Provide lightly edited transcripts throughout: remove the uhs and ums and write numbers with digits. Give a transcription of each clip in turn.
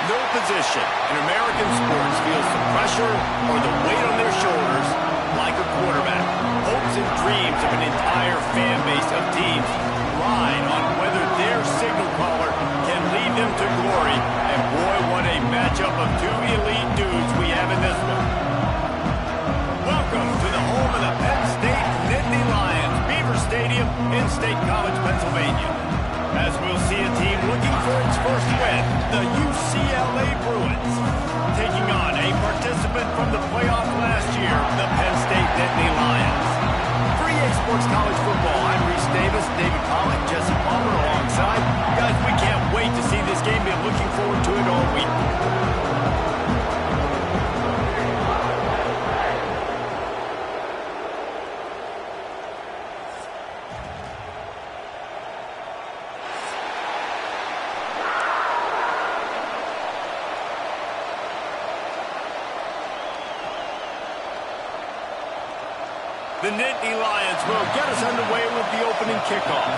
no position in American sports feels the pressure or the weight on their shoulders like a quarterback. Hopes and dreams of an entire fan base of teams ride on whether their signal caller can lead them to glory. And boy, what a matchup of two elite dudes we have in this one. Welcome to the home of the Penn State Nittany Lions, Beaver Stadium in State College, Pennsylvania. As we'll see a team looking for its first win, the UCLA Bruins, taking on a participant from the playoff last year, the Penn State Nittany Lions. For EA Sports College Football, I'm Reese Davis, David Pollock, Jesse Palmer alongside. Guys, we can't wait to see this game. Been looking forward to it all week. The Nittany Lions will get us underway with the opening kickoff.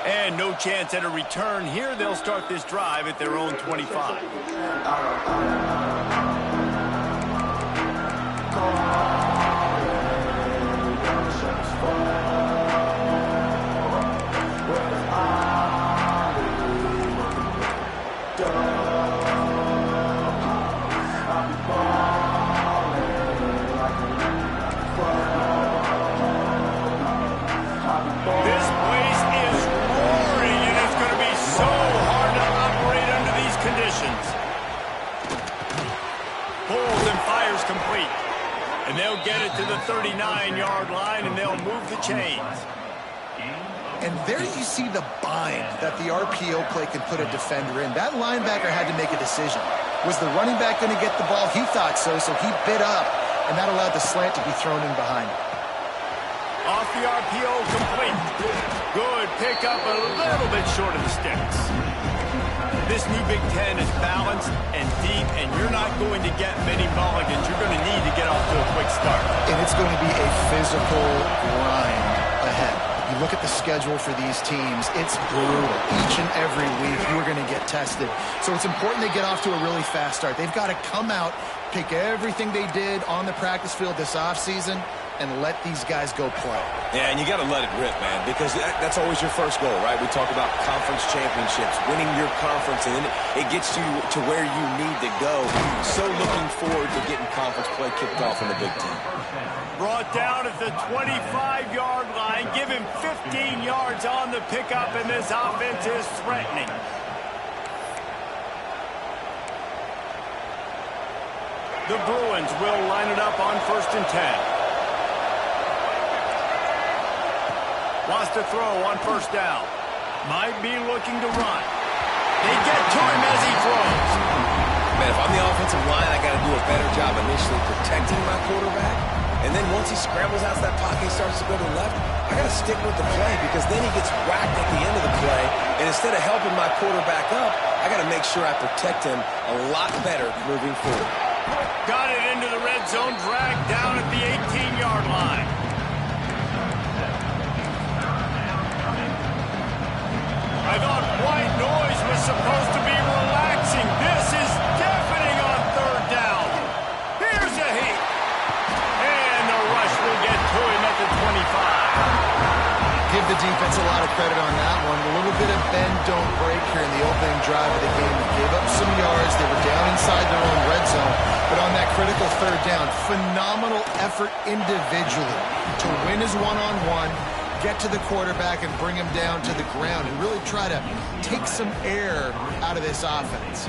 And no chance at a return here. They'll start this drive at their own 25. Complete. And they'll get it to the 39-yard line, and they'll move the chains. And there you see the bind that the RPO play can put a defender in. That linebacker had to make a decision. Was the running back going to get the ball? He thought so, so he bit up, and that allowed the slant to be thrown in behind. Off the RPO, complete. Good pickup, a little bit short of the sticks. This new Big Ten is balanced and deep, and you're not going to get many mulligans. You're going to need to get off to a quick start. And it's going to be a physical grind ahead. You look at the schedule for these teams, it's brutal. Each and every week, you're going to get tested. So it's important they get off to a really fast start. They've got to come out, pick everything they did on the practice field this offseason, and let these guys go play. Yeah, and you got to let it rip, man, because that's always your first goal, right? We talk about conference championships, winning your conference, and then it gets you to where you need to go. So looking forward to getting conference play kicked off in the Big Ten. Brought down at the 25-yard line. Give him 15 yards on the pickup, and this offense is threatening. The Bruins will line it up on 1st and 10. Wants to throw on 1st down. Might be looking to run. They get to him as he throws. Man, if I'm the offensive line, I got to do a better job initially protecting my quarterback. And then once he scrambles out of that pocket and starts to go to the left, I got to stick with the play because then he gets whacked at the end of the play. And instead of helping my quarterback up, I got to make sure I protect him a lot better moving forward. Got it into the red zone, dragged down at the 18-yard line. I thought white noise was supposed to be relaxing. This is deafening on 3rd down. Here's a hit. And the rush will get to him at the 25. Give the defense a lot of credit on that one. A little bit of bend, don't break here in the opening drive of the game. They gave up some yards. They were down inside their own red zone. But on that critical 3rd down, phenomenal effort individually to win his one-on-one, get to the quarterback and bring him down to the ground and really try to take some air out of this offense.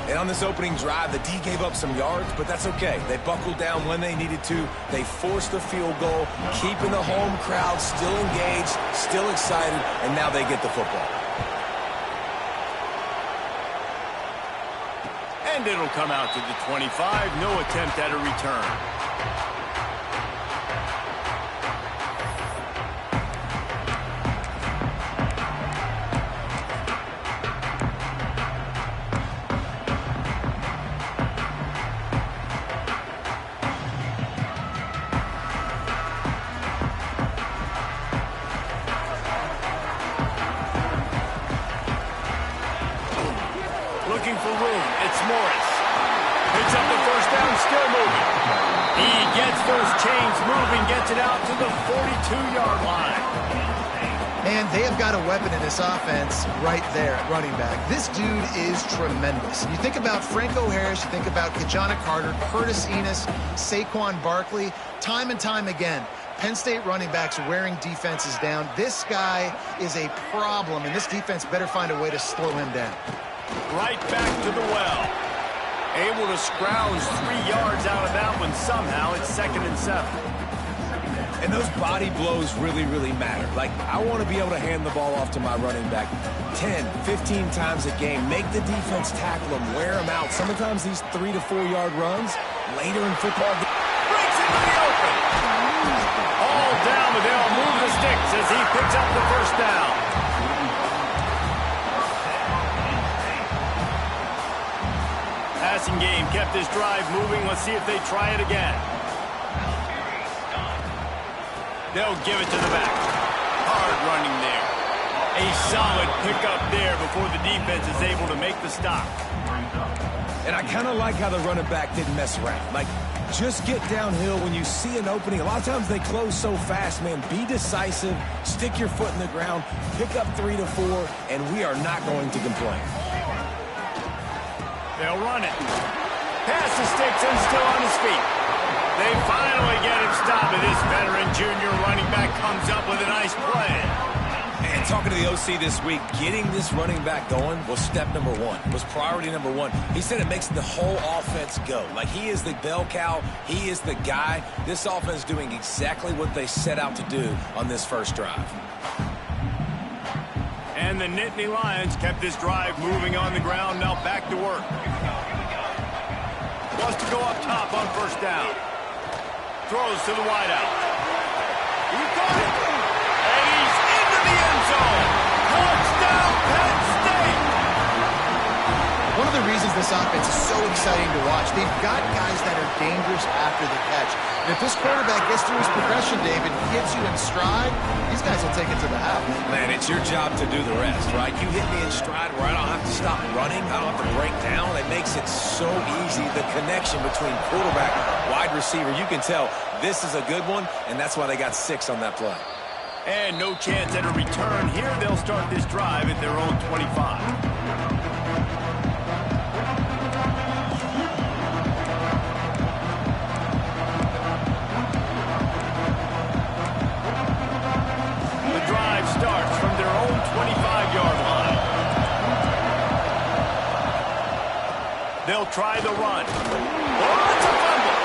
And on this opening drive, the D gave up some yards, but that's okay. They buckled down when they needed to. They forced the field goal, keeping the home crowd still engaged, still excited, and now they get the football. And it'll come out to the 25. No attempt at a return. It's Morris. Picks up the first down, still moving. He gets those chains moving, gets it out to the 42-yard line. And they have got a weapon in this offense right there at running back. This dude is tremendous. You think about Franco Harris, you think about Kajana Carter, Curtis Enos, Saquon Barkley, time and time again. Penn State running backs wearing defenses down. This guy is a problem, and this defense better find a way to slow him down. Right back to the well. Able to scrounge 3 yards out of that one somehow. It's 2nd and 7. And those body blows really, really matter. Like, I want to be able to hand the ball off to my running back 10, 15 times a game. Make the defense tackle him, wear him out. Sometimes these 3 to 4 yard runs later in football. Breaks into the open. All down, but they'll move the sticks as he picks up the first down. Passing game kept this drive moving. Let's see if they try it again. They'll give it to the back. Hard running there. A solid pickup there before the defense is able to make the stop. And I kind of like how the running back didn't mess around. Like, just get downhill when you see an opening. A lot of times they close so fast, man. Be decisive, stick your foot in the ground, pick up 3 to 4, and we are not going to complain. They'll run it. Pass the sticks and still on his feet. They finally get him stopped, and this veteran junior running back comes up with a nice play. And talking to the OC this week, getting this running back going was step number 1, was priority number 1. He said it makes the whole offense go. Like, he is the bell cow. He is the guy. This offense is doing exactly what they set out to do on this first drive. And the Nittany Lions kept this drive moving on the ground. Now back to work. Wants to go up top on first down. Throws to the wideout. He got it. And he's into the end zone. Touchdown, Penn State. One of the reasons this offense is so exciting to watch, they've got guys that are dangerous after the catch. And if this quarterback gets through his progression, David, gets you in stride, these guys will take it to the house. Man, it's your job to do the rest, right? You hit me in stride where I don't have to stop running. I don't have to break down. It makes it so easy. The connection between quarterback, wide receiver, you can tell this is a good one, and that's why they got 6 on that play. And no chance at a return here. They'll start this drive at their own 25. Starts from their own 25-yard line. They'll try the run. Oh, it's a fumble.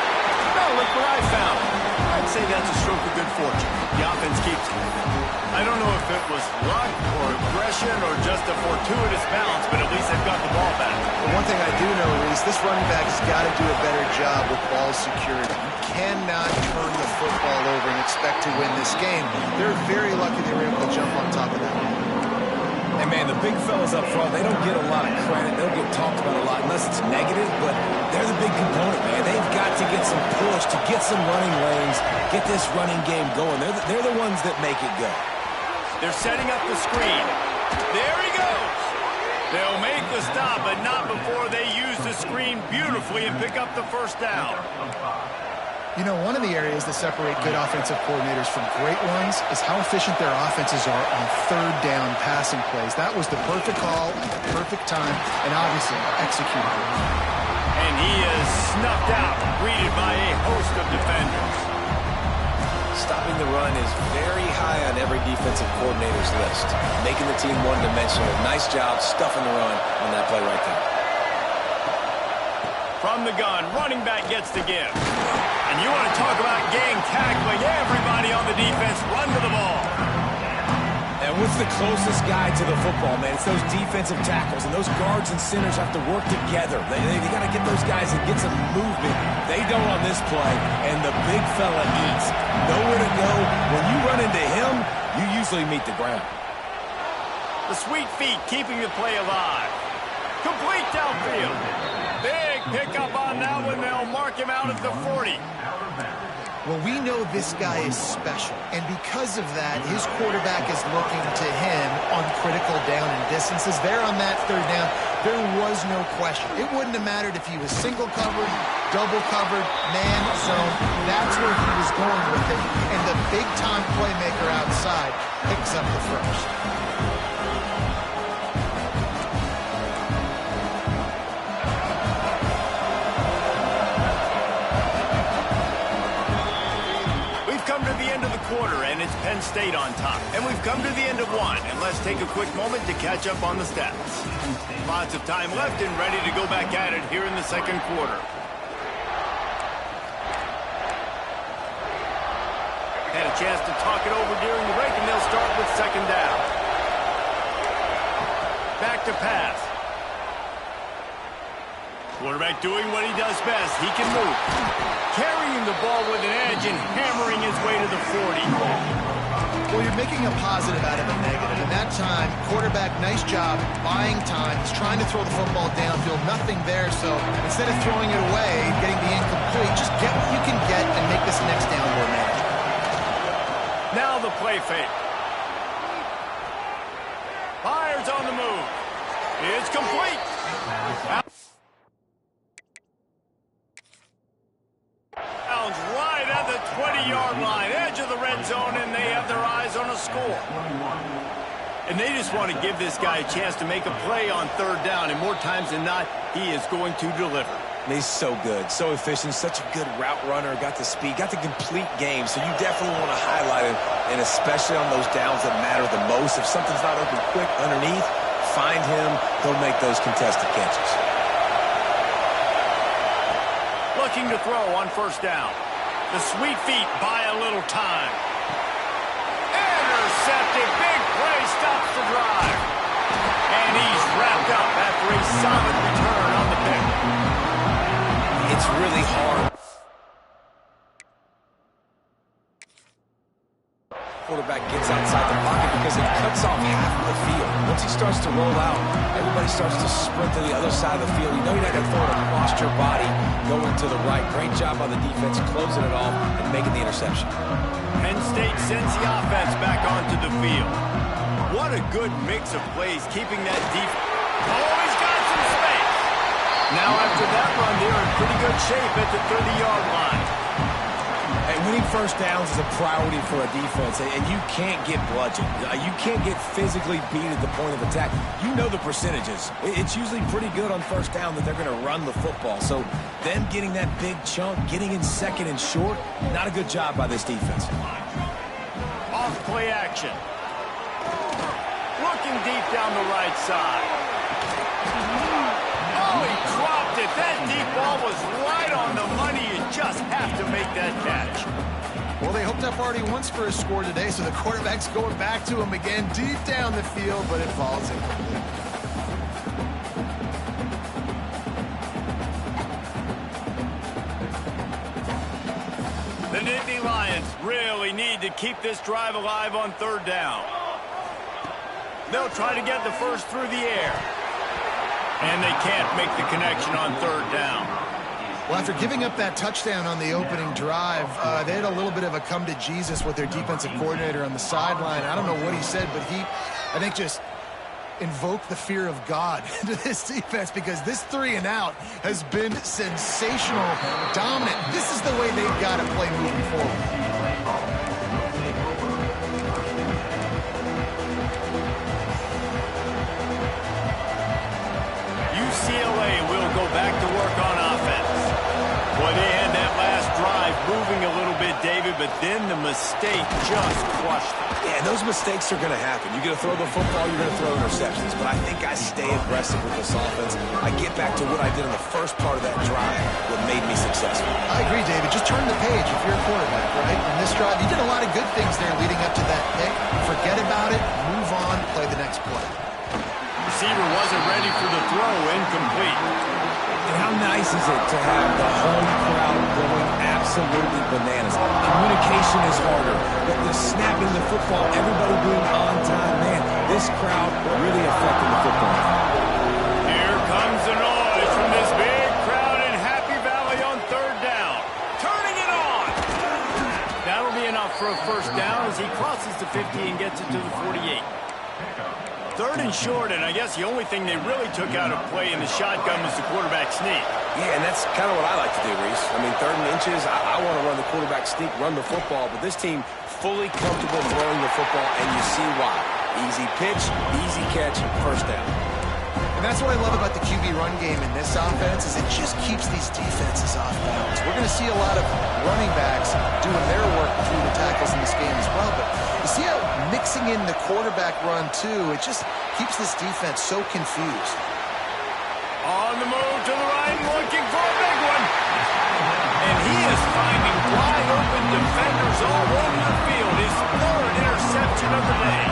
Now look what I found. I'd say that's a stroke of good fortune. The offense keeps it. I don't know if it was luck or aggression or just a fortuitous bounce, but at least they've got the ball back. Well, one thing I do know, Reese, this running back has got to do a better job with ball security. You cannot turn the football over and expect to win this game. They're very lucky they were able to jump on top of that. And, man, the big fellas up front, they don't get a lot of credit. They'll get talked about a lot unless it's negative, but they're the big component, man. They've got to get some push, to get some running lanes, get this running game going. They're the ones that make it go. They're setting up the screen. There he goes. They'll make the stop, but not before they use the screen beautifully and pick up the first down. You know, one of the areas that separate good offensive coordinators from great ones is how efficient their offenses are on third down passing plays. That was the perfect call at the perfect time, and obviously executed. And he is snuffed out, greeted by a host of defenders. Stopping the run is very high on every defensive coordinator's list. Making the team one-dimensional. Nice job stuffing the run on that play right there. From the gun, running back gets the give. And you want to talk about gang tackling. Everybody on the defense run to the ball. And what's the closest guy to the football, man? It's those defensive tackles, and those guards and centers have to work together. They got to get those guys and get some movement. They don't on this play, and the big fella eats. Nowhere to go. When you run into him, you usually meet the ground. The sweet feet keeping the play alive. Complete downfield. Big pickup on that one. They'll mark him out at the 40. Well, we know this guy is special, and because of that, his quarterback is looking to him on critical down and distances. There on that third down, there was no question. It wouldn't have mattered if he was single covered, double covered, man zone. That's where he was going with it. And the big-time playmaker outside picks up the first. Quarter, and it's Penn State on top. And we've come to the end of one, and let's take a quick moment to catch up on the stats. Lots of time left and ready to go back at it here in the second quarter. Had a chance to talk it over during the break, and they'll start with second down. Back to pass. Quarterback doing what he does best. He can move. Carrying the ball with an edge and hammering his way to the 40. Well, you're making a positive out of a negative. And that time, quarterback, nice job, buying time. He's trying to throw the football downfield. Nothing there, so instead of throwing it away, getting the incomplete, just get what you can get and make this next down more manageable. Now the play fake. Fires on the move. It's complete. Right at the 20-yard line, edge of the red zone, and they have their eyes on a score. And they just want to give this guy a chance to make a play on third down, and more times than not, he is going to deliver. He's so good, so efficient, such a good route runner, got the speed, got the complete game, so you definitely want to highlight him, and especially on those downs that matter the most. If something's not open quick underneath, find him, he'll make those contested catches. Looking to throw on first down. The sweet feet buy a little time. Intercepted. Big play stops the drive. And he's wrapped up after a solid return on the pick. It's really hard. Quarterback gets outside the pocket because it cuts off half of the field. Once he starts to roll out, everybody starts to sprint to the other side of the field. You know you're not going to throw it across your body, going to the right. Great job by the defense, closing it off and making the interception. Penn State sends the offense back onto the field. What a good mix of plays, keeping that defense. Oh, he's got some space. Now after that run, they're in pretty good shape at the 30-yard line. And winning first downs is a priority for a defense, and you can't get bludgeoned. You can't get physically beat at the point of attack. You know the percentages. It's usually pretty good on first down that they're going to run the football. So them getting that big chunk, getting in second and short, not a good job by this defense. Off play action. Looking deep down the right side. Oh, he dropped it. That deep ball was right on the money. You just have to make that catch. Well, they hooked up already once for a score today, so the quarterback's going back to him again deep down the field, but it falls incomplete. The Nittany Lions really need to keep this drive alive on third down. They'll try to get the first through the air. And they can't make the connection on third down. Well, after giving up that touchdown on the opening drive, they had a little bit of a come to Jesus with their defensive coordinator on the sideline. I don't know what he said, but he, I think, just invoked the fear of God into this defense, because this 3-and-out has been sensational, dominant. This is the way they've got to play moving forward. UCLA will go back to work on offense. Boy, they had that last drive moving a little bit, David, but then the mistake just crushed them. Yeah, and those mistakes are going to happen. You're going to throw the football, you're going to throw interceptions, but I think I stay aggressive with this offense. I get back to what I did in the first part of that drive, what made me successful. I agree, David. Just turn the page if you're a quarterback, right? In this drive, you did a lot of good things there leading up to that pick. Forget about it, move on, play the next play. Receiver wasn't ready for the throw, incomplete. And how nice is it to have the home crowd going absolutely bananas? Communication is harder, but the snapping the football, everybody being on time, man, this crowd really affected the football. Here comes the noise from this big crowd in Happy Valley on third down. Turning it on. That'll be enough for a first down as he crosses the 50 and gets it to the 48. 3rd and short, and I guess the only thing they really took out of play in the shotgun was the quarterback sneak. Yeah, and that's kind of what I like to do, Reese. I mean, 3rd and inches, I want to run the quarterback sneak, run the football, but this team fully comfortable throwing the football, and you see why. Easy pitch, easy catch, first down. And that's what I love about the QB run game in this offense is it just keeps these defenses off balance. We're going to see a lot of running backs doing their work through the tackles in this game as well, but you see how mixing in the quarterback run too, it just keeps this defense so confused. On the move to the right, looking for a big one. And he is finding wide open defenders all over the field. His 3rd interception of the day.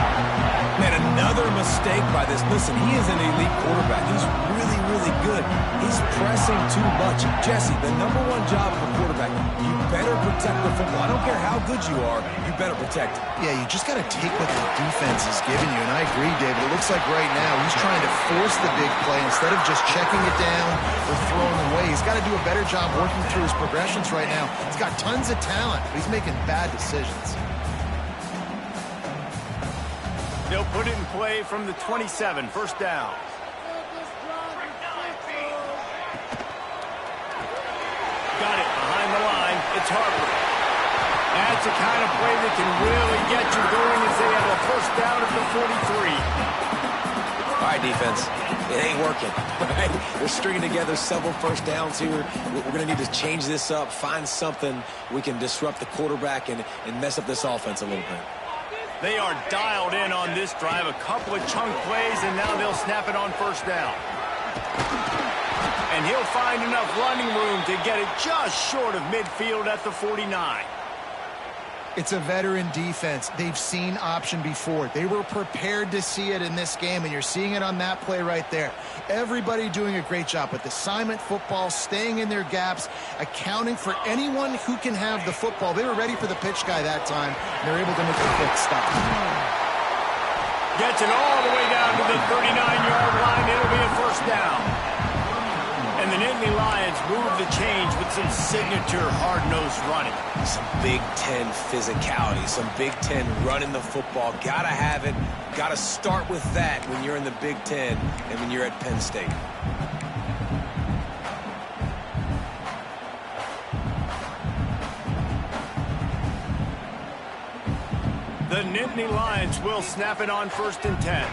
Man, another mistake by this. Listen, he is an elite quarterback. He's really, really good. He's pressing too much. Jesse, the #1 job of a quarterback, you better protect the football. I don't care how good you are, you better protect it. Yeah, you just got to take what the defense is giving you. And I agree, David. It looks like right now he's trying to force the big play instead of just checking it down or throwing away. He's got to do a better job working through his progressions right now. He's got tons of talent, but he's making bad decisions. They'll put it in play from the 27, 1st down. Got it behind the line. It's Harper. That's the kind of play that can really get you going as they have a 1st down at the 43. All right, defense. It ain't working. Right? They're stringing together several 1st downs here. We're going to need to change this up, find something we can disrupt the quarterback and mess up this offense a little bit. They are dialed in on this drive. A couple of chunk plays, and now they'll snap it on 1st down. And he'll find enough running room to get it just short of midfield at the 49. It's a veteran defense. They've seen option before. They were prepared to see it in this game, and you're seeing it on that play right there. Everybody doing a great job with assignment football, staying in their gaps, accounting for anyone who can have the football. They were ready for the pitch guy that time, and they're able to make a quick stop. Gets it all the way down to the 39-yard line. It'll be a 1st down. And the Nittany Lions move the change with some signature hard-nosed running. Some Big Ten physicality, some Big Ten running the football. Gotta have it. Gotta start with that when you're in the Big Ten and when you're at Penn State. The Nittany Lions will snap it on 1st and 10.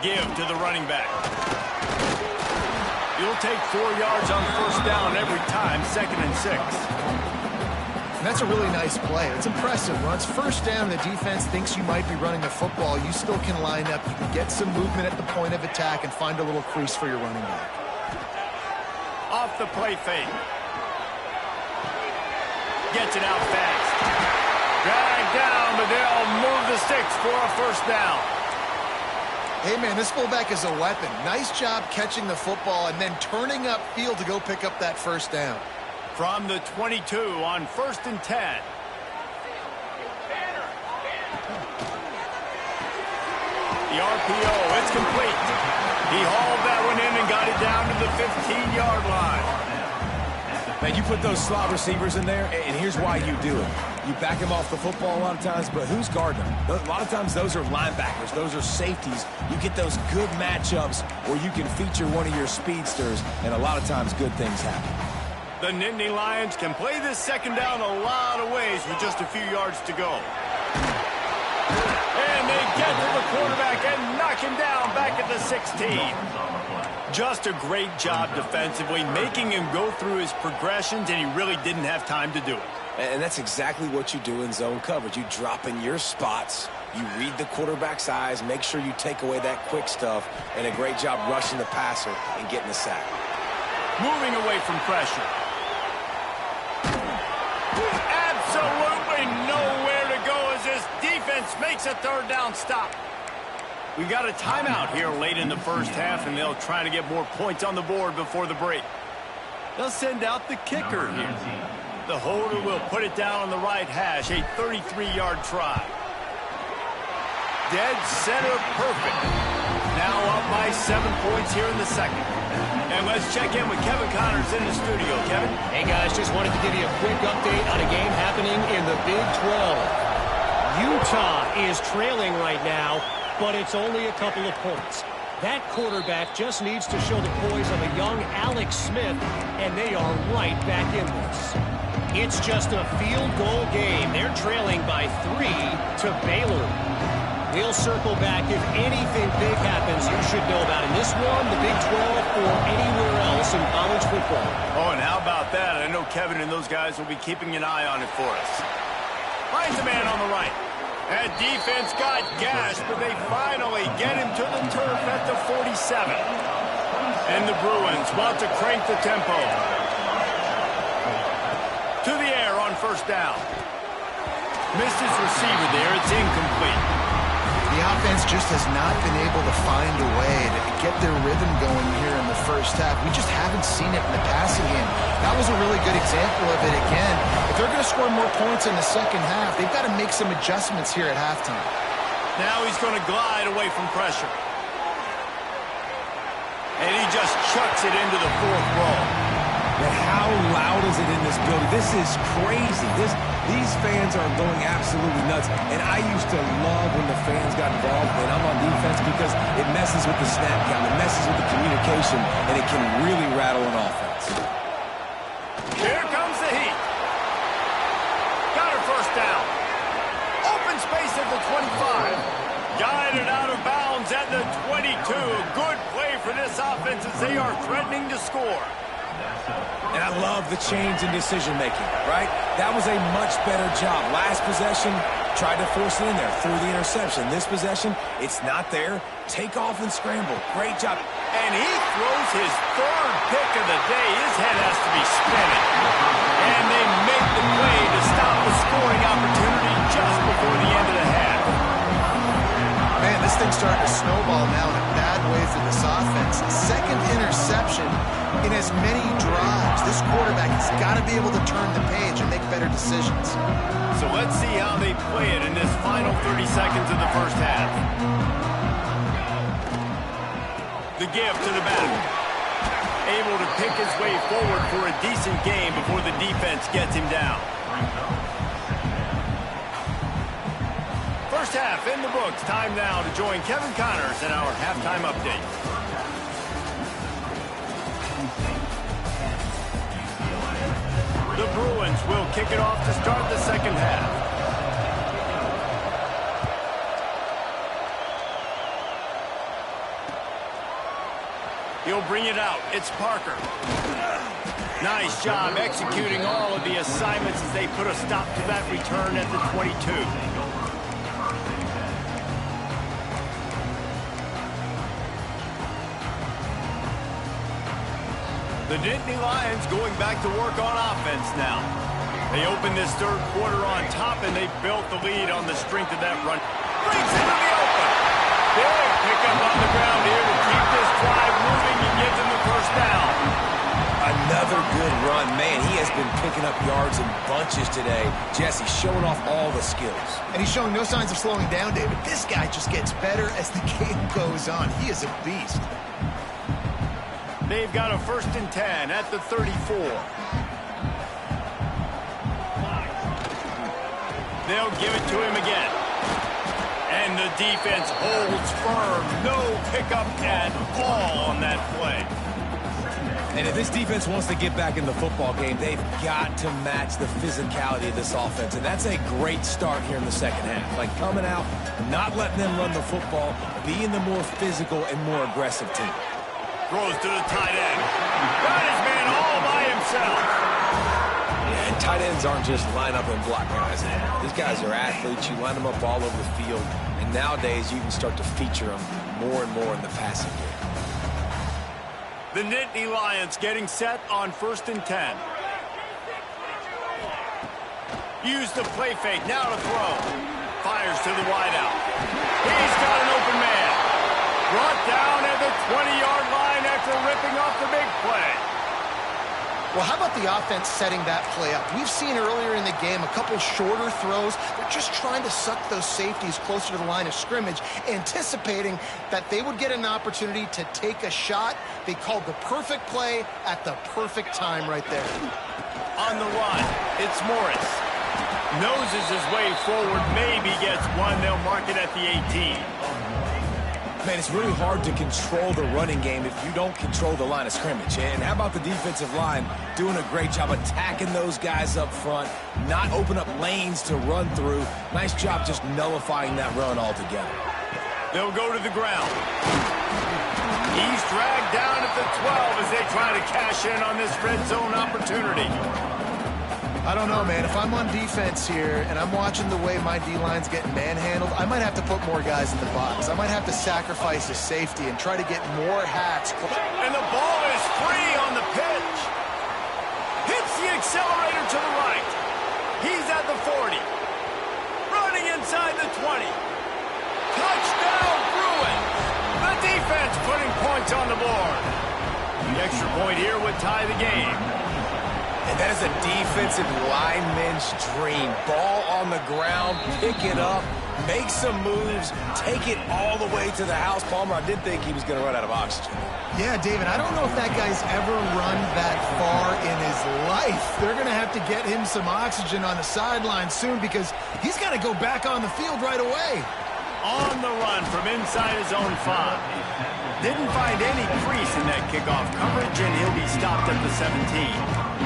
Give to the running back. You'll take 4 yards on 1st down every time, 2nd and 6. And that's a really nice play. It's impressive. When it's 1st down and the defense thinks you might be running the football, you still can line up. You can get some movement at the point of attack and find a little crease for your running back. Off the play fake. Gets it out fast. Dragged down, but they'll move the sticks for a 1st down. Hey, man, this fullback is a weapon. Nice job catching the football and then turning upfield to go pick up that 1st down. From the 22 on 1st and 10. The RPO, it's complete. He hauled that one in and got it down to the 15-yard line. Man, you put those slot receivers in there, and here's why you do it. You back him off the football a lot of times, but who's guarding him? A lot of times those are linebackers. Those are safeties. You get those good matchups where you can feature one of your speedsters, and a lot of times good things happen. The Nittany Lions can play this 2nd down a lot of ways with just a few yards to go. And they get to the quarterback and knock him down back at the 16. Just a great job defensively, making him go through his progressions, and he really didn't have time to do it. And that's exactly what you do in zone coverage. You drop in your spots, you read the quarterback's eyes, make sure you take away that quick stuff, and a great job rushing the passer and getting the sack. Moving away from pressure. Absolutely nowhere to go as this defense makes a 3rd down stop. We got a timeout here late in the 1st half, and they'll try to get more points on the board before the break. They'll send out the kicker here. The holder will put it down on the right hash, a 33-yard try. Dead center perfect. Now up by 7 points here in the 2nd. And let's check in with Kevin Connors in the studio. Kevin? Hey, guys, just wanted to give you a quick update on a game happening in the Big 12. Utah is trailing right now, but it's only a couple of points. That quarterback just needs to show the poise of a young Alex Smith, and they are right back in this. It's just a field goal game. They're trailing by 3 to Baylor. We'll circle back if anything big happens you should know about in this one, the Big 12, or anywhere else in college football. Oh, and how about that? I know Kevin and those guys will be keeping an eye on it for us. Finds a man on the right. That defense got gashed, but they finally get him to the turf at the 47. And the Bruins want to crank the tempo. To the air on first down. Missed his receiver there. It's incomplete. The offense just has not been able to find a way to get their rhythm going here in the first half. We just haven't seen it in the passing game. That was a really good example of it again. If they're going to score more points in the second half, they've got to make some adjustments here at halftime. Now he's going to glide away from pressure. And he just chucks it into the fourth row. But how loud is it in this building? This is crazy. These fans are going absolutely nuts. And I used to love when the fans got involved when I'm on defense because it messes with the snap count. It messes with the communication, and it can really rattle an offense. Here comes the heat. Got her first down. Open space at the 25. Guided out of bounds at the 22. Good play for this offense as they are threatening to score. And I love the change in decision-making, right? That was a much better job. Last possession, tried to force it in there, threw the interception. This possession, it's not there. Take off and scramble. Great job. And he throws his third pick of the day. His head has to be spinning. And they make the play to stop the scoring opportunity just before the end of the half. Man, this thing's starting to snowball now in a bad way for this offense. Second interception in as many drives. This quarterback has got to be able to turn the page and make better decisions. So let's see how they play it in this final 30 seconds of the first half. The give to the back. Able to pick his way forward for a decent game before the defense gets him down. First half in the books. Time now to join Kevin Connors in our halftime update. The Bruins will kick it off to start the second half. He'll bring it out. It's Parker. Nice job executing all of the assignments as they put a stop to that return at the 22. The Nittany Lions going back to work on offense now. They open this third quarter on top, and they built the lead on the strength of that run. Brings into the open. Big pickup on the ground here to keep this drive moving and give them the first down. Another good run. Man, he has been picking up yards in bunches today. Jesse showing off all the skills. And he's showing no signs of slowing down, David. This guy just gets better as the game goes on. He is a beast. They've got a 1st and 10 at the 34. They'll give it to him again. And the defense holds firm. No pickup at all on that play. And if this defense wants to get back in the football game, they've got to match the physicality of this offense. And that's a great start here in the second half. Like coming out, not letting them run the football, being the more physical and more aggressive team. Throws to the tight end. Got his man all by himself. Yeah, and tight ends aren't just line up and block guys. These guys are athletes. You line them up all over the field. And nowadays, you can start to feature them more and more in the passing game. The Nittany Lions getting set on 1st and 10. Use the play fake. Now to throw. Fires to the wideout. He's got an open man. Brought down at the 20-yard line after ripping off the big play. Well, how about the offense setting that play up? We've seen earlier in the game a couple shorter throws. They're just trying to suck those safeties closer to the line of scrimmage, anticipating that they would get an opportunity to take a shot. They called the perfect play at the perfect time right there. On the run, it's Morris. Noses his way forward, maybe gets one. They'll mark it at the 18. Man, it's really hard to control the running game if you don't control the line of scrimmage. And how about the defensive line doing a great job attacking those guys up front, not open up lanes to run through. Nice job just nullifying that run altogether. They'll go to the ground. He's dragged down at the 12 as they try to cash in on this red zone opportunity. I don't know, man. If I'm on defense here and I'm watching the way my D-line's getting manhandled, I might have to put more guys in the box. I might have to sacrifice his safety and try to get more hats. And the ball is free on the pitch. Hits the accelerator to the right. He's at the 40. Running inside the 20. Touchdown, Bruins. The defense putting points on the board. The extra point here would tie the game. And that is a defensive lineman's dream. Ball on the ground, pick it up, make some moves, take it all the way to the house. Palmer, I did think he was going to run out of oxygen. Yeah, David, I don't know if that guy's ever run that far in his life. They're going to have to get him some oxygen on the sideline soon because he's got to go back on the field right away. On the run from inside his own 5. Didn't find any crease in that kickoff coverage, and he'll be stopped at the 17.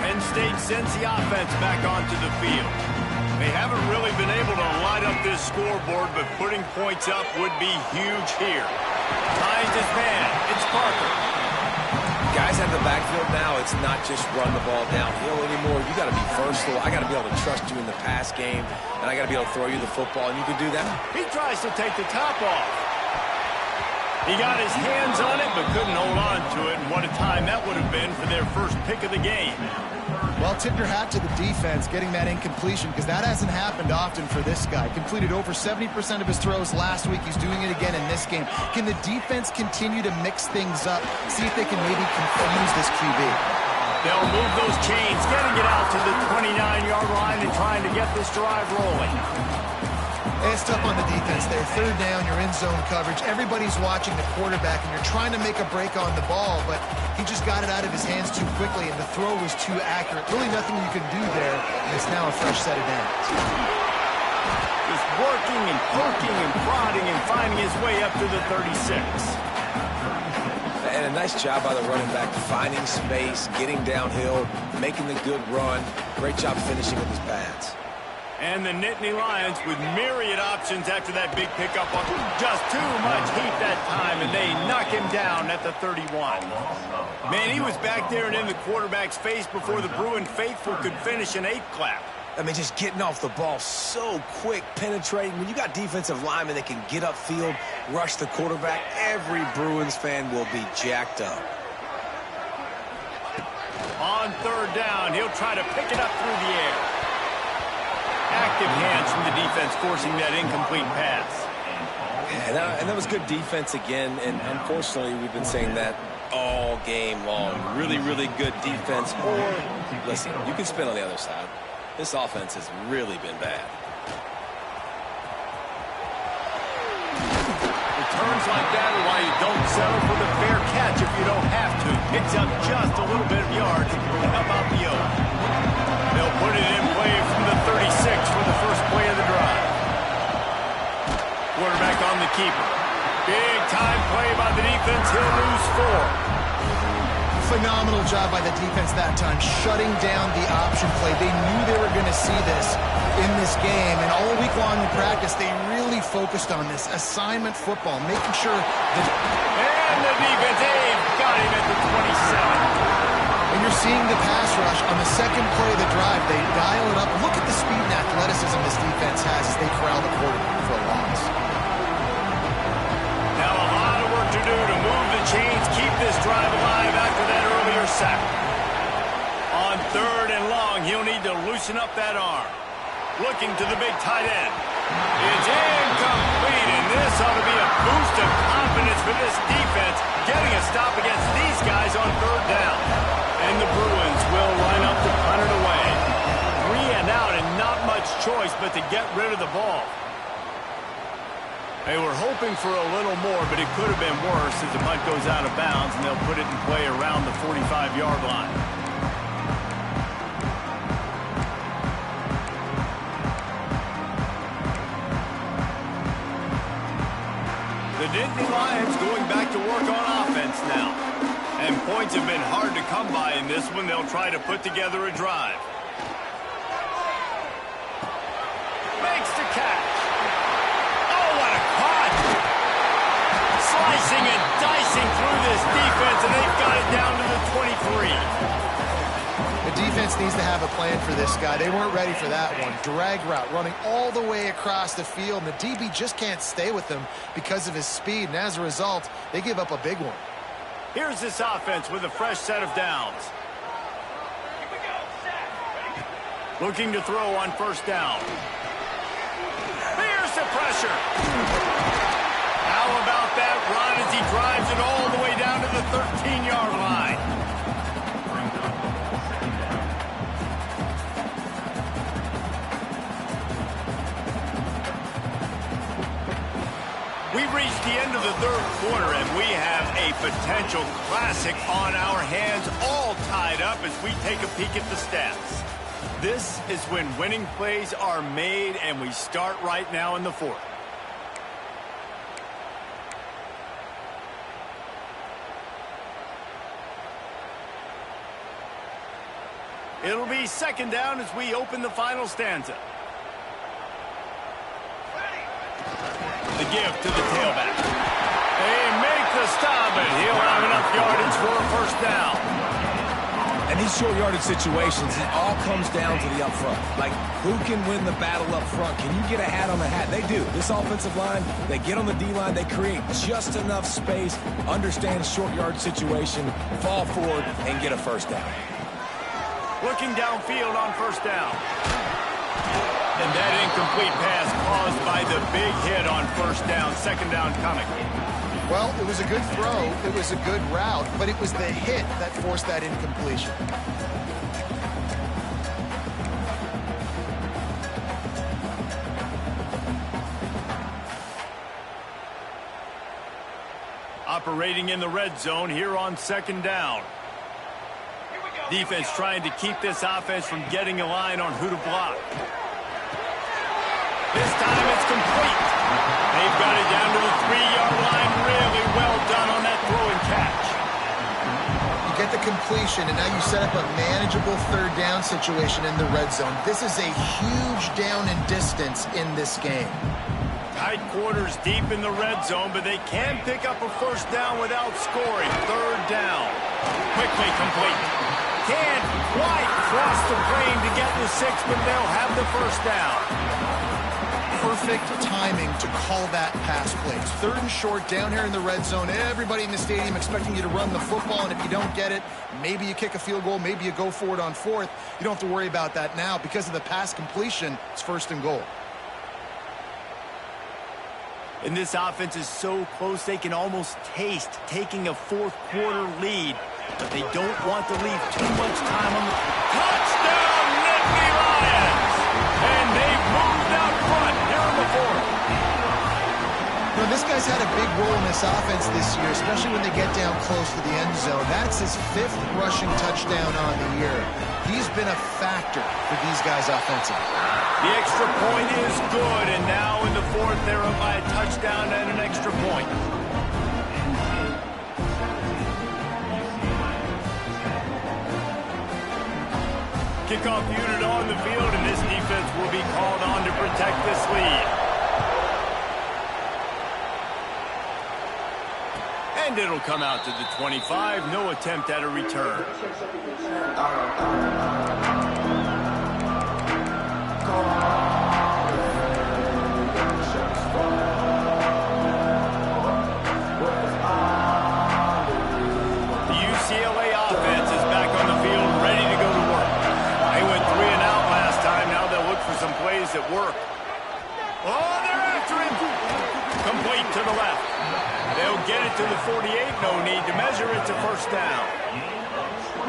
Penn State sends the offense back onto the field. They haven't really been able to light up this scoreboard, but putting points up would be huge here. Finds his man. It's Parker. Guys at the backfield now, it's not just run the ball downhill anymore. You got to be versatile. I got to be able to trust you in the pass game, and I got to be able to throw you the football, and you can do that. He tries to take the top off. He got his hands on it, but couldn't hold on to it, and what a time that would have been for their first pick of the game. Well, tip your hat to the defense getting that incompletion because that hasn't happened often for this guy. Completed over 70% of his throws last week. He's doing it again in this game. Can the defense continue to mix things up? See if they can maybe confuse this QB. They'll move those chains, getting it out to the 29-yard line and trying to get this drive rolling. It's tough on the defense there. Third down, you're in zone coverage. Everybody's watching the quarterback, and you're trying to make a break on the ball, but he just got it out of his hands too quickly, and the throw was too accurate. Really nothing you can do there, and it's now a fresh set of downs. Just working and poking and prodding and finding his way up to the 36. And a nice job by the running back, finding space, getting downhill, making the good run. Great job finishing with his pads. And the Nittany Lions with myriad options after that big pickup. Just too much heat that time, and they knock him down at the 31. Man, he was back there and in the quarterback's face before the Bruin faithful could finish an 8 clap. I mean, just getting off the ball so quick, penetrating. When you got defensive linemen that can get upfield, rush the quarterback, every Bruins fan will be jacked up. On third down, he'll try to pick it up through the air. Active hands from the defense forcing that incomplete pass. Yeah, and that was good defense again, and unfortunately we've been saying that all game long. Really, really good defense. Or, listen, you can spin on the other side. This offense has really been bad. Returns like that are why you don't settle for the fair catch if you don't have to. Picks up just a little bit of yards to help out the O. They'll put it in play from the 36 for the first play of the drive. Quarterback on the keeper. Big time play by the defense. He'll lose 4. Phenomenal job by the defense that time, shutting down the option play. They knew they were going to see this in this game, and all week long in practice, they really focused on this assignment football, making sure that... And the defense, got him at the 27. And you're seeing the pass rush on the second play of the drive. They dial it up. Look at the speed and athleticism this defense has as they corral the quarterback for a loss. Now a lot of work to do to move the chains, keep this drive alive after that earlier sack. On third and long, he'll need to loosen up that arm. Looking to the big tight end. It's incomplete, and this ought to be a boost of confidence for this defense, getting a stop against these guys on third down. And the Bruins will line up to punt it away. 3 and out, and not much choice but to get rid of the ball. They were hoping for a little more, but it could have been worse as the punt goes out of bounds, and they'll put it in play around the 45-yard line. The Nittany Lions going back to work on offense now. And points have been hard to come by in this one. They'll try to put together a drive. Makes the catch. Oh, what a catch! Slicing and dicing through this defense, and they've got it down to the 23. The defense needs to have a plan for this guy. They weren't ready for that one. Drag route running all the way across the field, and the DB just can't stay with him because of his speed, and as a result, they give up a big one. Here's this offense with a fresh set of downs. Looking to throw on first down. Here's the pressure. How about that run as he drives it all the way down to the 13-yard line? We've reached the end of the third quarter, and we have a potential classic on our hands, all tied up as we take a peek at the stats. This is when winning plays are made, and we start right now in the fourth. It'll be second down as we open the final stanza. The give to the tailback. They make the stop, and he'll have enough yardage for a first down. And these short yardage situations, it all comes down to the up front. Like, who can win the battle up front? Can you get a hat on the hat? They do. This offensive line, they get on the D-line, they create just enough space, understand short yard situation, fall forward, and get a first down. Looking downfield on first down. And that incomplete pass caused by the big hit on first down. Second down coming. Well, it was a good throw. It was a good route, but it was the hit that forced that incompletion. Operating in the red zone here on second down. Defense trying to keep this offense from getting a line on who to block. This time it's complete. They've got it down to the 3-yard line. Really well done on that throw and catch. You get the completion, and now you set up a manageable third down situation in the red zone. This is a huge down in distance in this game. Tight quarters deep in the red zone, but they can pick up a first down without scoring. Third down. Quickly complete. Can't quite cross the plane to get the 6, but they'll have the first down. Perfect timing to call that pass plays. Third and short down here in the red zone. Everybody in the stadium expecting you to run the football, and if you don't get it, maybe you kick a field goal, maybe you go for it on fourth. You don't have to worry about that now. Because of the pass completion, it's first and goal. And this offense is so close they can almost taste taking a fourth quarter lead, but they don't want to leave too much time on the touchdown, Nittany Lions! And they've moved out front here in the fourth. You know, this guy's had a big role in this offense this year, especially when they get down close to the end zone. That's his 5th rushing touchdown on the year. He's been a factor for these guys offensively. The extra point is good, and now in the fourth, they're up by a touchdown and an extra point. Kickoff unit on the field, and this defense will be called on to protect this lead. And it'll come out to the 25. No attempt at a return. The UCLA offense is back on the field, ready to go to work. They went 3 and out last time. Now they'll look for some plays that work. Oh, they're after him. Complete to the left. They'll get it to the 48. No need to measure it to first down.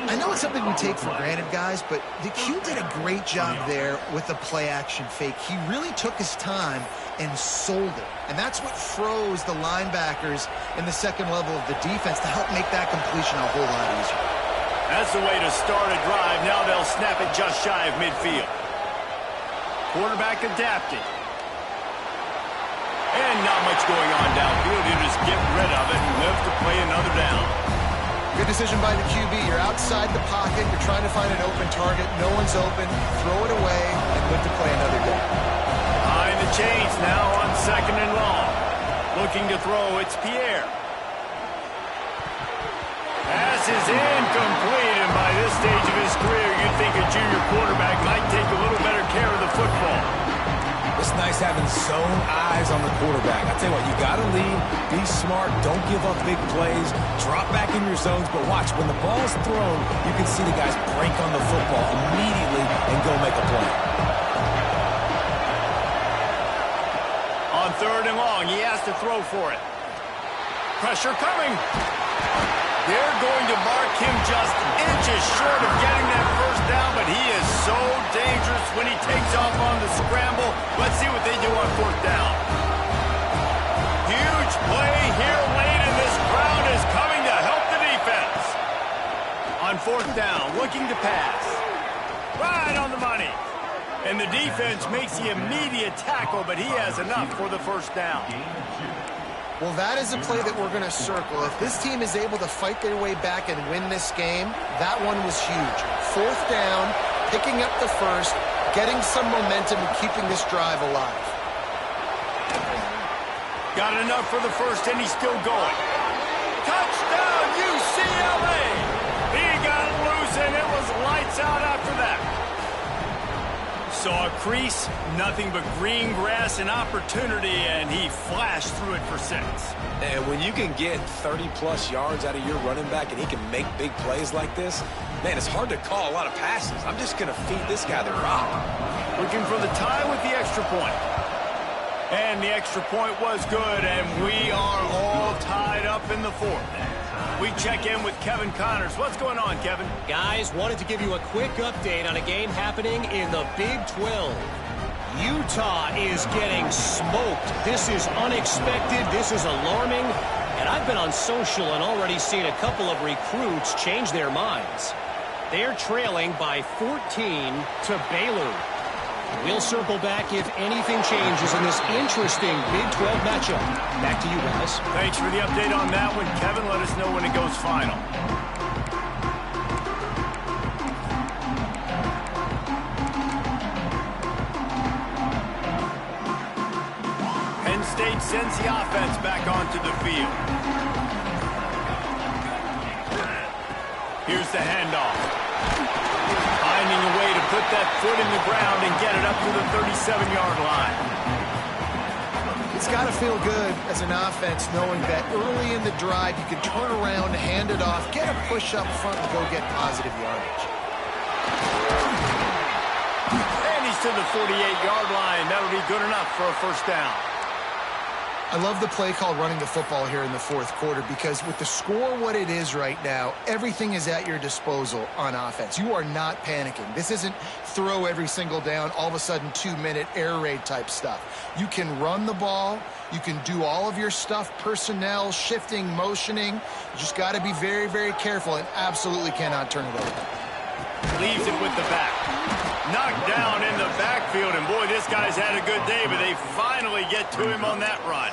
I know it's something we take for granted, guys, but the Q did a great job there with the play-action fake. He really took his time and sold it. And that's what froze the linebackers in the second level of the defense to help make that completion a whole lot easier. That's the way to start a drive. Now they'll snap it just shy of midfield. Quarterback adapted. And not much going on downfield. You just get rid of it and live to play another down. Good decision by the QB. You're outside the pocket. You're trying to find an open target. No one's open. Throw it away and live to play another day. Behind the chains now on 2nd and long. Looking to throw. It's Pierre. Pass is incomplete, and by this stage of his career, you'd think a junior quarterback might take a little better care of the football. It's nice having zone eyes on the quarterback. I tell you what, you got to lead, be smart, don't give up big plays, drop back in your zones, but watch, when the ball's thrown, you can see the guys break on the football immediately and go make a play. On 3rd and long, he has to throw for it. Pressure coming. They're going to mark him just inches short of getting that first down, but he is so dangerous when he takes off on the scramble. Let's see what they do on 4th down. Huge play here late, and this crowd is coming to help the defense. On 4th down, looking to pass. Right on the money. And the defense makes the immediate tackle, but he has enough for the first down. Well, that is a play that we're going to circle. If this team is able to fight their way back and win this game, that one was huge. 4th down, picking up the first, getting some momentum and keeping this drive alive. Got enough for the first, and he's still going. Touchdown, UCLA! He got loose, and it was lights out after that. Saw a crease, nothing but green grass and opportunity, and he flashed through it for 6. And when you can get 30-plus yards out of your running back and he can make big plays like this, man, it's hard to call a lot of passes. I'm just going to feed this guy the rock. Looking for the tie with the extra point. And the extra point was good, and we are all tied up in the 4th. We check in with Kevin Connors. What's going on, Kevin? Guys, wanted to give you a quick update on a game happening in the Big 12. Utah is getting smoked. This is unexpected. This is alarming. And I've been on social and already seen a couple of recruits change their minds. They're trailing by 14 to Baylor. We'll circle back if anything changes in this interesting Big 12 matchup. Back to you guys. Thanks for the update on that one, Kevin. Let us know when it goes final. Penn State sends the offense back onto the field. Here's the handoff. Finding a way to put that foot in the ground and get it up to the 37-yard line. It's got to feel good as an offense knowing that early in the drive you can turn around, hand it off, get a push up front, and go get positive yardage. And he's to the 48-yard line. That'll be good enough for a first down. I love the play called running the football here in the 4th quarter because with the score what it is right now, everything is at your disposal on offense. You are not panicking. This isn't throw every single down, all of a sudden 2-minute air raid type stuff. You can run the ball. You can do all of your stuff, personnel, shifting, motioning. You just got to be very, very careful and absolutely cannot turn it over. Leaves it with the back. Knocked down in the backfield, and boy, this guy's had a good day, but they finally get to him on that run.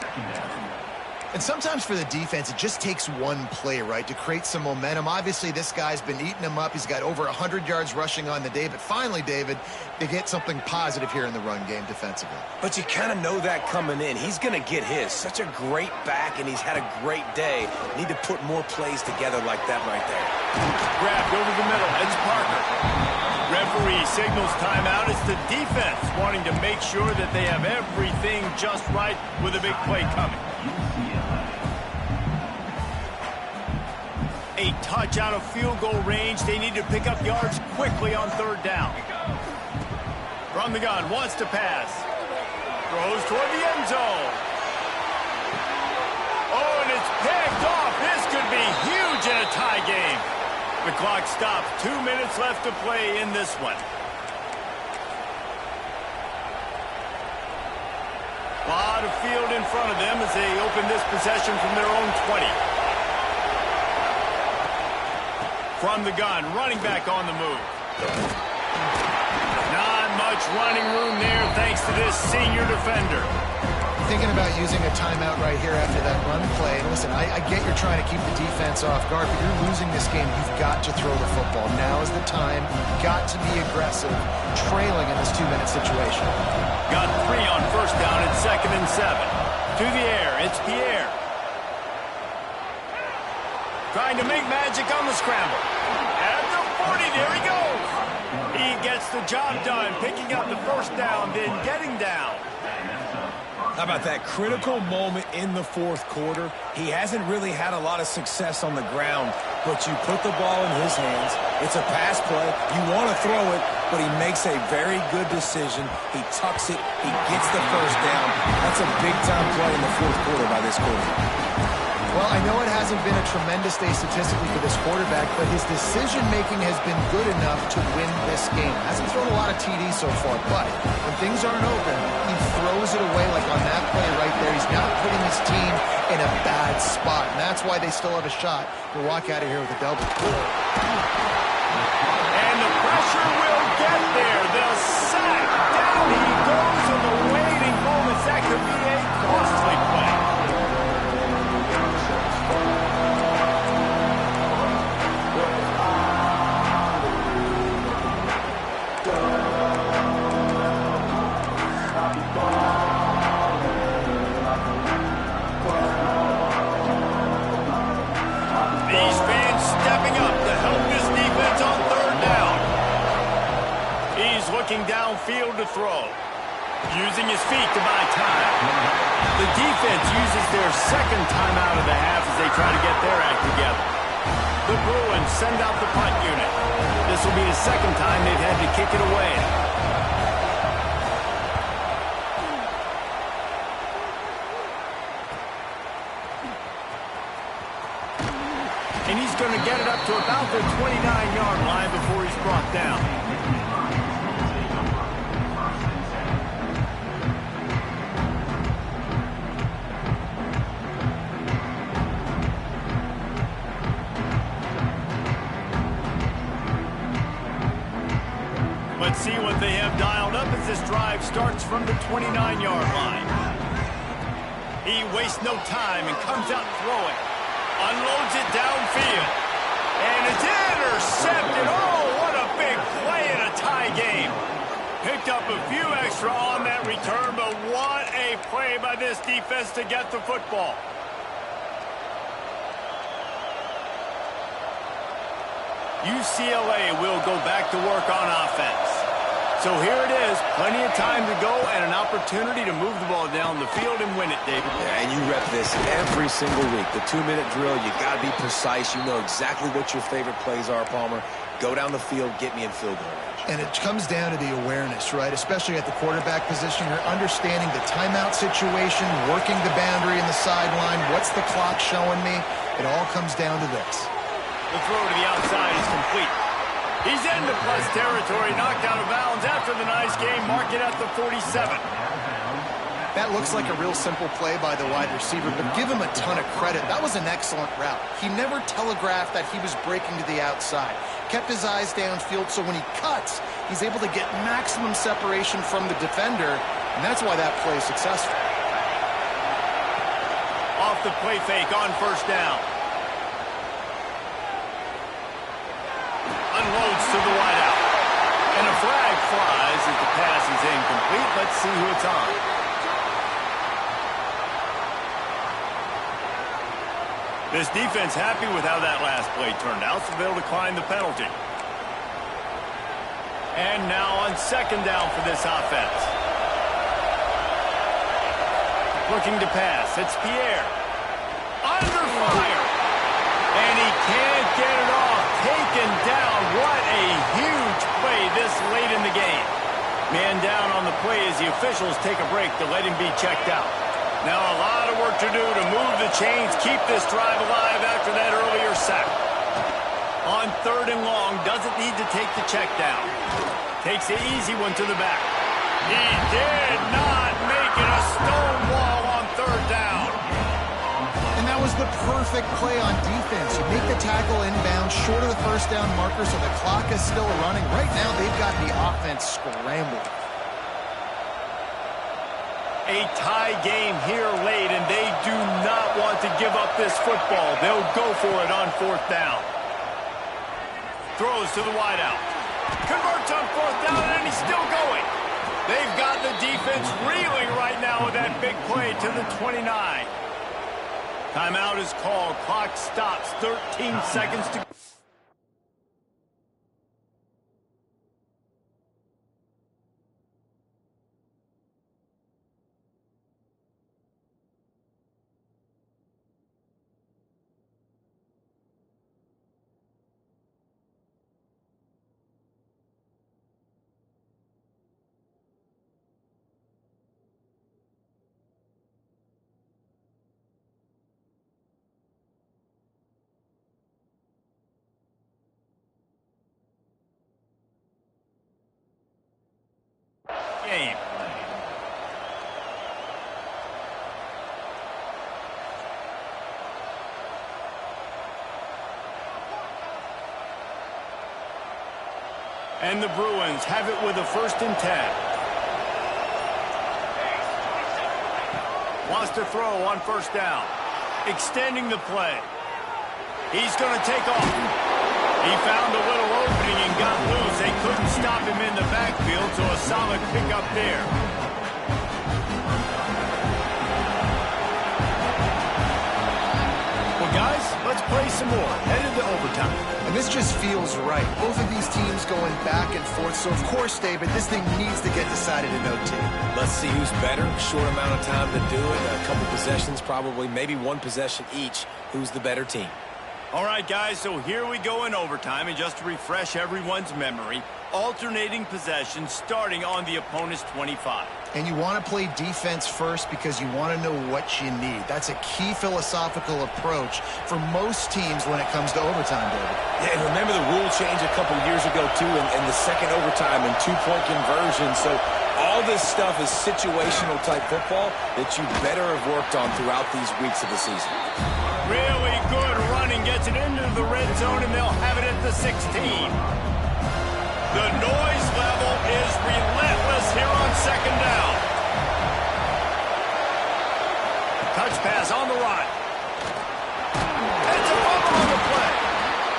And sometimes for the defense, it just takes one play, right, to create some momentum. Obviously, this guy's been eating him up. He's got over 100 yards rushing on the day, but finally, David, they get something positive here in the run game defensively. But you kind of know that coming in. He's going to get his. Such a great back, and he's had a great day. Need to put more plays together like that right there. Grabbed over the middle. It's Parker. Referee signals timeout. It's the defense wanting to make sure that they have everything just right with a big play coming. A touch out of field goal range. They need to pick up yards quickly on 3rd down. From the gun, wants to pass. Throws toward the end zone. Oh, and it's picked off. This could be huge in a tie game. The clock stops. 2 minutes left to play in this one. A lot of field in front of them as they open this possession from their own 20. From the gun, running back on the move. Not much running room there thanks to this senior defender. Thinking about using a timeout right here after that run play. And listen, I get you're trying to keep the defense off guard, but you're losing this game. You've got to throw the football. Now is the time. You've got to be aggressive, trailing in this 2-minute situation. Got 3 on first down and 2nd and 7. To the air, it's Pierre. Trying to make magic on the scramble. At the 40, there he goes. He gets the job done, picking up the first down, then getting down. How about that critical moment in the fourth quarter? He hasn't really had a lot of success on the ground, but you put the ball in his hands. It's a pass play. You want to throw it, but he makes a very good decision. He tucks it. He gets the first down. That's a big-time play in the fourth quarter by this quarterback. Well, I know it hasn't been a tremendous day statistically for this quarterback, but his decision-making has been good enough to win this game. Hasn't thrown a lot of TDs so far, but when things aren't open, he throws it away like on that play right there. He's not putting his team in a bad spot, and that's why they still have a shot to walk out of here with a double. And the pressure will get there. The sack. Down he goes in the waiting moments. That could be a costly play. These fans stepping up to help this defense on third down. He's looking downfield to throw. Using his feet to buy time. The defense uses their second timeout of the half as they try to get their act together. The Bruins send out the punt unit. This will be the second time they've had to kick it away. And he's going to get it up to about the 29-yard line before he's brought down. Let's see what they have dialed up as this drive starts from the 29-yard line. He wastes no time and comes out throwing. Unloads it downfield. And it's intercepted. Oh, what a big play in a tie game. Picked up a few extra on that return, but what a play by this defense to get the football. UCLA will go back to work on offense. So here it is, plenty of time to go and an opportunity to move the ball down the field and win it, David. Yeah, and you rep this every single week. The 2-minute drill, you got to be precise. You know exactly what your favorite plays are, Palmer. Go down the field, get me in field goal range. And it comes down to the awareness, right? Especially at the quarterback position. You're understanding the timeout situation, working the boundary in the sideline. What's the clock showing me? It all comes down to this. The throw to the outside is complete. He's into plus territory, knocked out of bounds after the nice game, mark it at the 47. That looks like a real simple play by the wide receiver, but give him a ton of credit. That was an excellent route. He never telegraphed that he was breaking to the outside. Kept his eyes downfield, so when he cuts, he's able to get maximum separation from the defender, and that's why that play is successful. Off the play fake on first down. Unloads to the wideout. And a flag flies as the pass is incomplete. Let's see who it's on. This defense happy with how that last play turned out, so they'll decline the penalty. And now on second down for this offense. Looking to pass. It's Pierre. Under fire. And he can't get it off. Taken down. What a huge play this late in the game. Man down on the play as the officials take a break to let him be checked out. Now a lot of work to do to move the chains, keep this drive alive after that earlier sack. On 3rd and long, doesn't need to take the check down. Takes the easy one to the back. He did not make it a stone wall on 3rd down. And that was the perfect play on defense. You make the tackle inbound, short of the first down marker, so the clock is still running. Right now, they've got the offense scrambled. A tie game here late, and they do not want to give up this football. They'll go for it on 4th down. Throws to the wideout. Converts on 4th down, and he's still going. They've got the defense reeling right now with that big play to the 29. Timeout is called. Clock stops. 13 seconds to go. Game. And the Bruins have it with a 1st and 10. Wants to throw on 1st down. Extending the play. He's going to take off. He found a little opening and got loose. They couldn't stop him in the backfield, so a solid pickup there. Well, guys, let's play some more. Headed to overtime. And this just feels right. Both of these teams going back and forth, so of course, David, this thing needs to get decided in OT. Let's see who's better. Short amount of time to do it. A couple possessions, probably maybe one possession each. Who's the better team? All right, guys, so here we go in overtime, and just to refresh everyone's memory, alternating possessions starting on the opponent's 25. And you want to play defense first because you want to know what you need. That's a key philosophical approach for most teams when it comes to overtime, David. Yeah, and remember the rule change a couple years ago, too, in the second overtime and 2-point conversion. So all this stuff is situational type football that you better have worked on throughout these weeks of the season. Really good running, gets it into the red zone, and they'll have it at the 16. The noise level is relentless here on 2nd down. Touch pass on the run. It's a fumble on the play.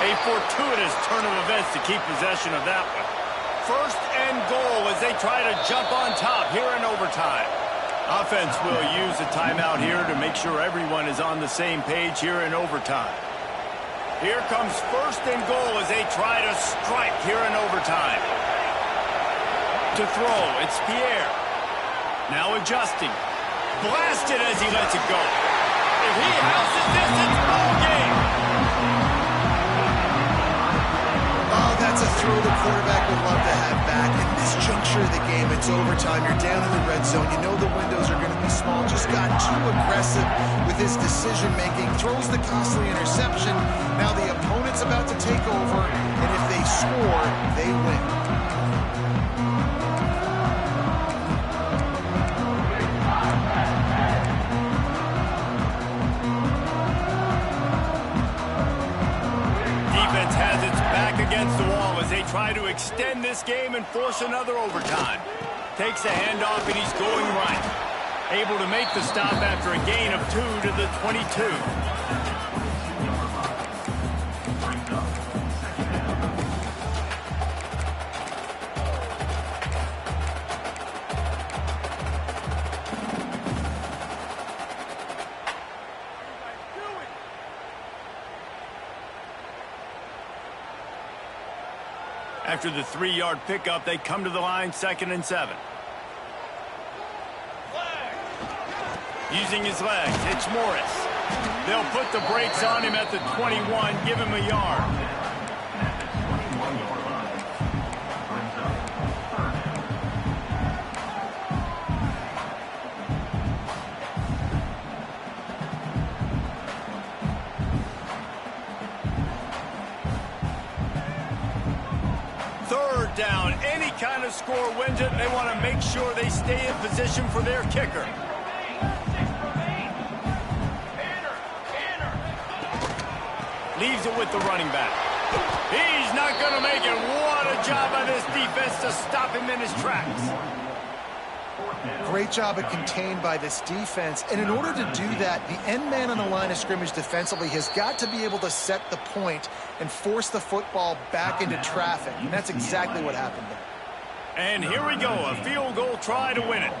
A fortuitous turn of events to keep possession of that one. 1st and goal as they try to jump on top here in overtime. Offense will use a timeout here to make sure everyone is on the same page here in overtime. Here comes 1st and goal as they try to strike here in overtime. To throw, it's Pierre. Now adjusting. Blasted as he lets it go. If he houses this, it's ball game. Oh, that's a throw the quarterback would love to have back. In this juncture of the game, it's overtime. You're down in the red zone. You know the windows are going to be small. Just got too aggressive with his decision-making. Throws the costly interception. Now the opponent's about to take over, and if they score, they win. Defense has its back against the wall as they try to extend this game and force another overtime. Takes a handoff, and he's going right. Able to make the stop after a gain of 2 to the 22. After the 3-yard pickup, they come to the line 2nd and 7. Using his legs, it's Morris. They'll put the brakes on him at the 21, give him a yard. third down. Any kind of score wins it. They want to make sure they stay in position for their kicker. Leaves it with the running back. He's not going to make it. What a job by this defense to stop him in his tracks. Great job of contained by this defense. And in order to do that, the end man on the line of scrimmage defensively has got to be able to set the point and force the football back into traffic. And that's exactly what happened there. And here we go, a field goal try to win it.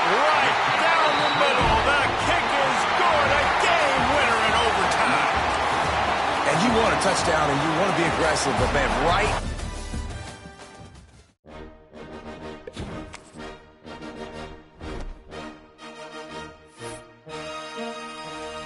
Right down the middle. The kick is good. A game winner in overtime. And you want a touchdown and you want to be aggressive, but man, right